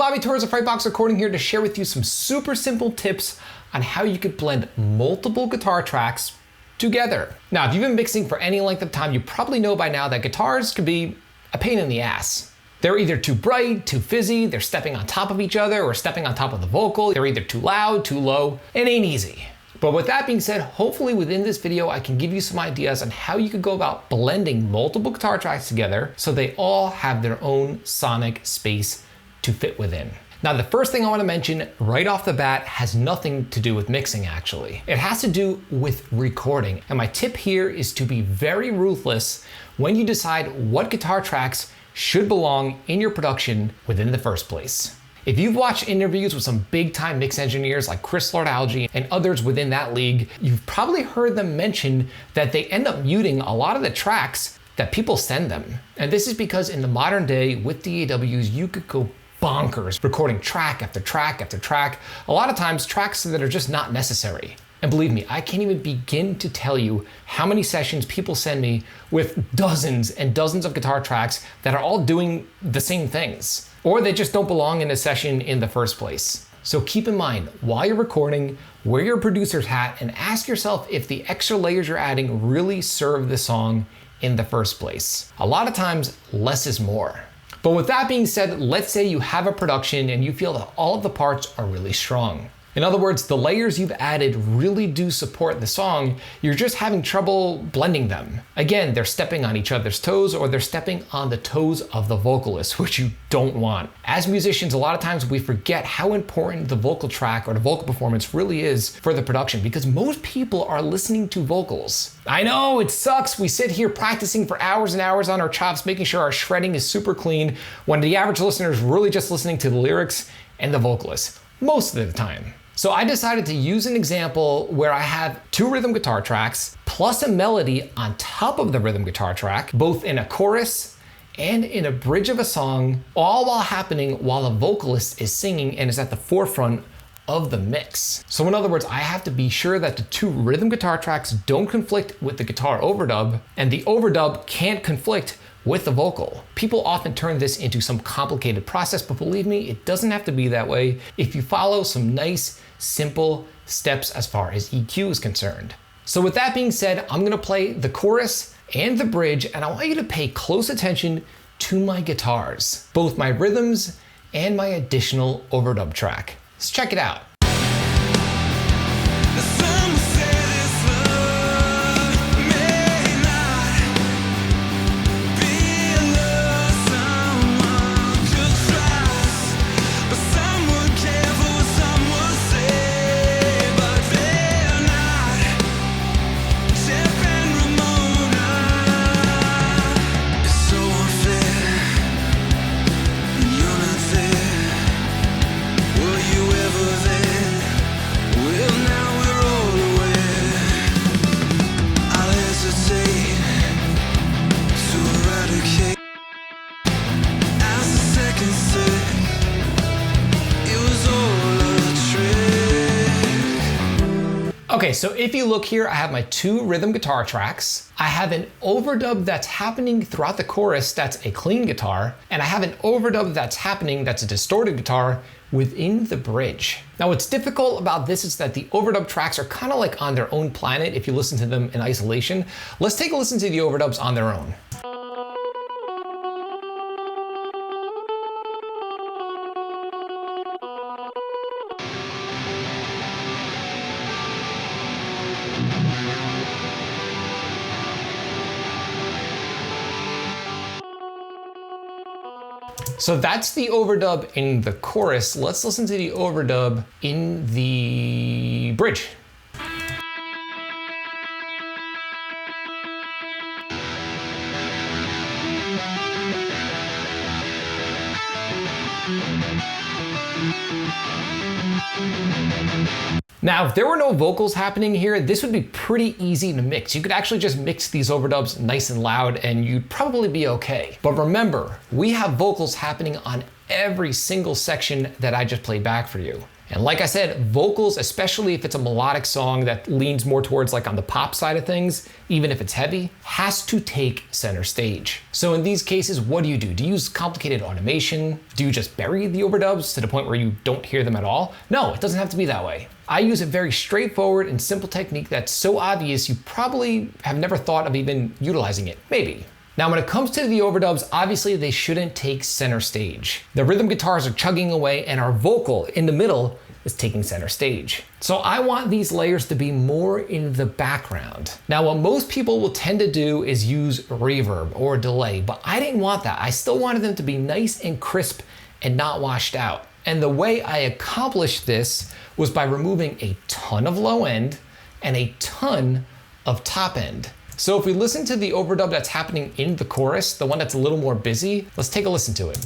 Bobby Torres of Frightbox recording here to share with you some super simple tips on how you could blend multiple guitar tracks together. Now, if you've been mixing for any length of time, you probably know by now that guitars can be a pain in the ass. They're either too bright, too fizzy, they're stepping on top of each other or stepping on top of the vocal. They're either too loud, too low. It ain't easy. But with that being said, hopefully within this video, I can give you some ideas on how you could go about blending multiple guitar tracks together so they all have their own sonic space to fit within. Now, the first thing I want to mention right off the bat has nothing to do with mixing, actually. It has to do with recording. And my tip here is to be very ruthless when you decide what guitar tracks should belong in your production within the first place. If you've watched interviews with some big time mix engineers like Chris Lord-Alge and others within that league, you've probably heard them mention that they end up muting a lot of the tracks that people send them. And this is because in the modern day with DAWs, you could go bonkers recording track after track after track, a lot of times tracks that are just not necessary. And believe me, I can't even begin to tell you how many sessions people send me with dozens and dozens of guitar tracks that are all doing the same things, or they just don't belong in a session in the first place. So keep in mind, while you're recording, wear your producer's hat and ask yourself if the extra layers you're adding really serve the song in the first place. A lot of times, less is more. But with that being said, let's say you have a production and you feel that all of the parts are really strong. In other words, the layers you've added really do support the song, you're just having trouble blending them. Again, they're stepping on each other's toes or they're stepping on the toes of the vocalist, which you don't want. As musicians, a lot of times we forget how important the vocal track or the vocal performance really is for the production because most people are listening to vocals. I know, it sucks. We sit here practicing for hours and hours on our chops, making sure our shredding is super clean, when the average listener is really just listening to the lyrics and the vocalist, most of the time. So I decided to use an example where I have two rhythm guitar tracks plus a melody on top of the rhythm guitar track, both in a chorus and in a bridge of a song, all while happening while the vocalist is singing and is at the forefront of the mix. So in other words, I have to be sure that the two rhythm guitar tracks don't conflict with the guitar overdub, and the overdub can't conflict with the vocal. People often turn this into some complicated process, but believe me, it doesn't have to be that way if you follow some nice, simple steps as far as EQ is concerned. So with that being said, I'm gonna play the chorus and the bridge, and I want you to pay close attention to my guitars, both my rhythms and my additional overdub track. Let's check it out. Okay, so if you look here, I have my two rhythm guitar tracks. I have an overdub that's happening throughout the chorus that's a clean guitar, and I have an overdub that's happening that's a distorted guitar within the bridge. Now what's difficult about this is that the overdub tracks are kind of like on their own planet if you listen to them in isolation. Let's take a listen to the overdubs on their own. So that's the overdub in the chorus. Let's listen to the overdub in the bridge. Now, if there were no vocals happening here, this would be pretty easy to mix. You could actually just mix these overdubs nice and loud and you'd probably be okay. But remember, we have vocals happening on every single section that I just played back for you. And like I said, vocals, especially if it's a melodic song that leans more towards like on the pop side of things, even if it's heavy, has to take center stage. So in these cases, what do? Do you use complicated automation? Do you just bury the overdubs to the point where you don't hear them at all? No, it doesn't have to be that way. I use a very straightforward and simple technique that's so obvious you probably have never thought of even utilizing it, maybe. Now, when it comes to the overdubs, obviously they shouldn't take center stage. The rhythm guitars are chugging away and our vocal in the middle is taking center stage. So I want these layers to be more in the background. Now, what most people will tend to do is use reverb or delay, but I didn't want that. I still wanted them to be nice and crisp and not washed out. And the way I accomplished this was by removing a ton of low end and a ton of top end. So if we listen to the overdub that's happening in the chorus, the one that's a little more busy, let's take a listen to it.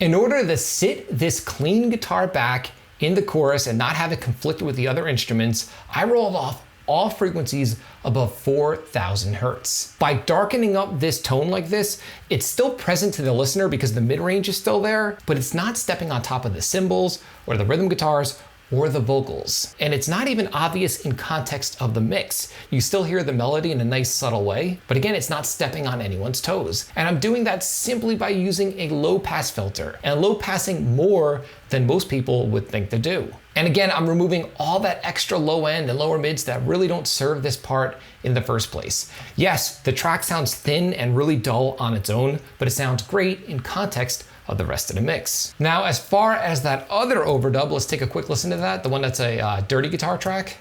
In order to sit this clean guitar back in the chorus and not have it conflict with the other instruments, I rolled off all frequencies above 4,000 hertz. By darkening up this tone like this, it's still present to the listener because the mid-range is still there, but it's not stepping on top of the cymbals or the rhythm guitars or the vocals. And it's not even obvious in context of the mix. You still hear the melody in a nice subtle way, but again, it's not stepping on anyone's toes. And I'm doing that simply by using a low pass filter and low passing more than most people would think to do. And again, I'm removing all that extra low end and lower mids that really don't serve this part in the first place. Yes, the track sounds thin and really dull on its own, but it sounds great in context of the rest of the mix. Now, as far as that other overdub, let's take a quick listen to that, the one that's a dirty guitar track.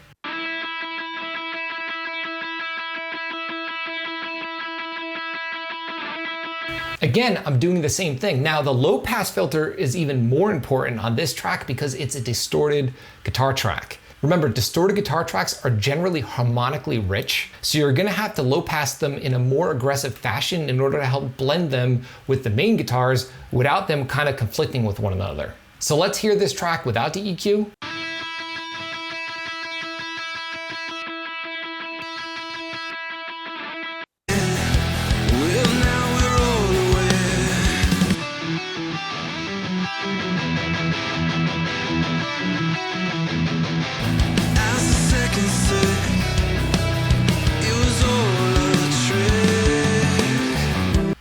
Again, I'm doing the same thing. Now, the low pass filter is even more important on this track because it's a distorted guitar track. Remember, distorted guitar tracks are generally harmonically rich, so you're gonna have to low pass them in a more aggressive fashion in order to help blend them with the main guitars without them kind of conflicting with one another. So let's hear this track without the EQ.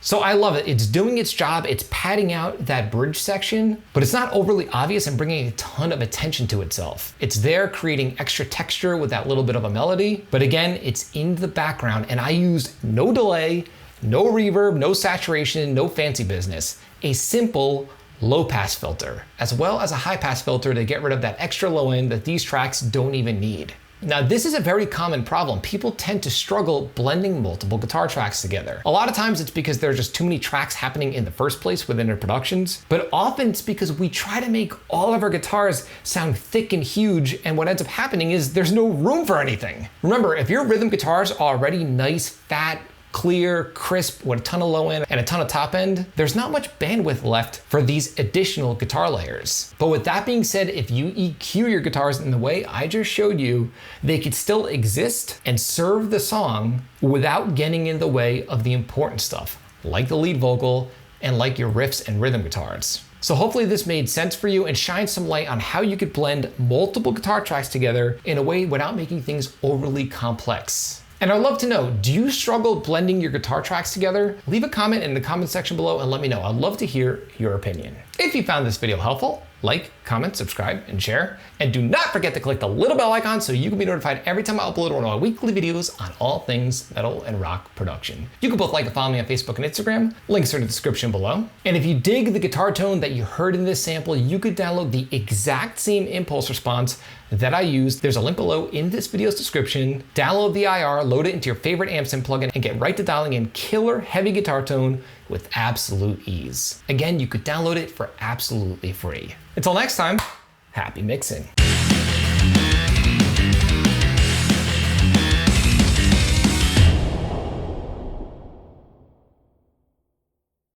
So I love it. It's doing its job. It's padding out that bridge section, but it's not overly obvious and bringing a ton of attention to itself. It's there creating extra texture with that little bit of a melody, but again, it's in the background and I used no delay, no reverb, no saturation, no fancy business. A simple low pass filter, as well as a high pass filter to get rid of that extra low end that these tracks don't even need. Now, this is a very common problem. People tend to struggle blending multiple guitar tracks together. A lot of times it's because there's just too many tracks happening in the first place within their productions, but often it's because we try to make all of our guitars sound thick and huge, and what ends up happening is there's no room for anything. Remember, if your rhythm guitars are already nice, fat, clear, crisp, with a ton of low end and a ton of top end, there's not much bandwidth left for these additional guitar layers. But with that being said, if you EQ your guitars in the way I just showed you, they could still exist and serve the song without getting in the way of the important stuff, like the lead vocal and like your riffs and rhythm guitars. So hopefully this made sense for you and shines some light on how you could blend multiple guitar tracks together in a way without making things overly complex. And I'd love to know, do you struggle blending your guitar tracks together? Leave a comment in the comment section below and let me know. I'd love to hear your opinion. If you found this video helpful, like, comment, subscribe, and share. And do not forget to click the little bell icon so you can be notified every time I upload one of my weekly videos on all things metal and rock production. You can both like and follow me on Facebook and Instagram. Links are in the description below. And if you dig the guitar tone that you heard in this sample, you could download the exact same impulse response that I used. There's a link below in this video's description. Download the IR, load it into your favorite amp sim plugin, and get right to dialing in killer heavy guitar tone with absolute ease. Again, you could download it for absolutely free. Until next time, happy mixing.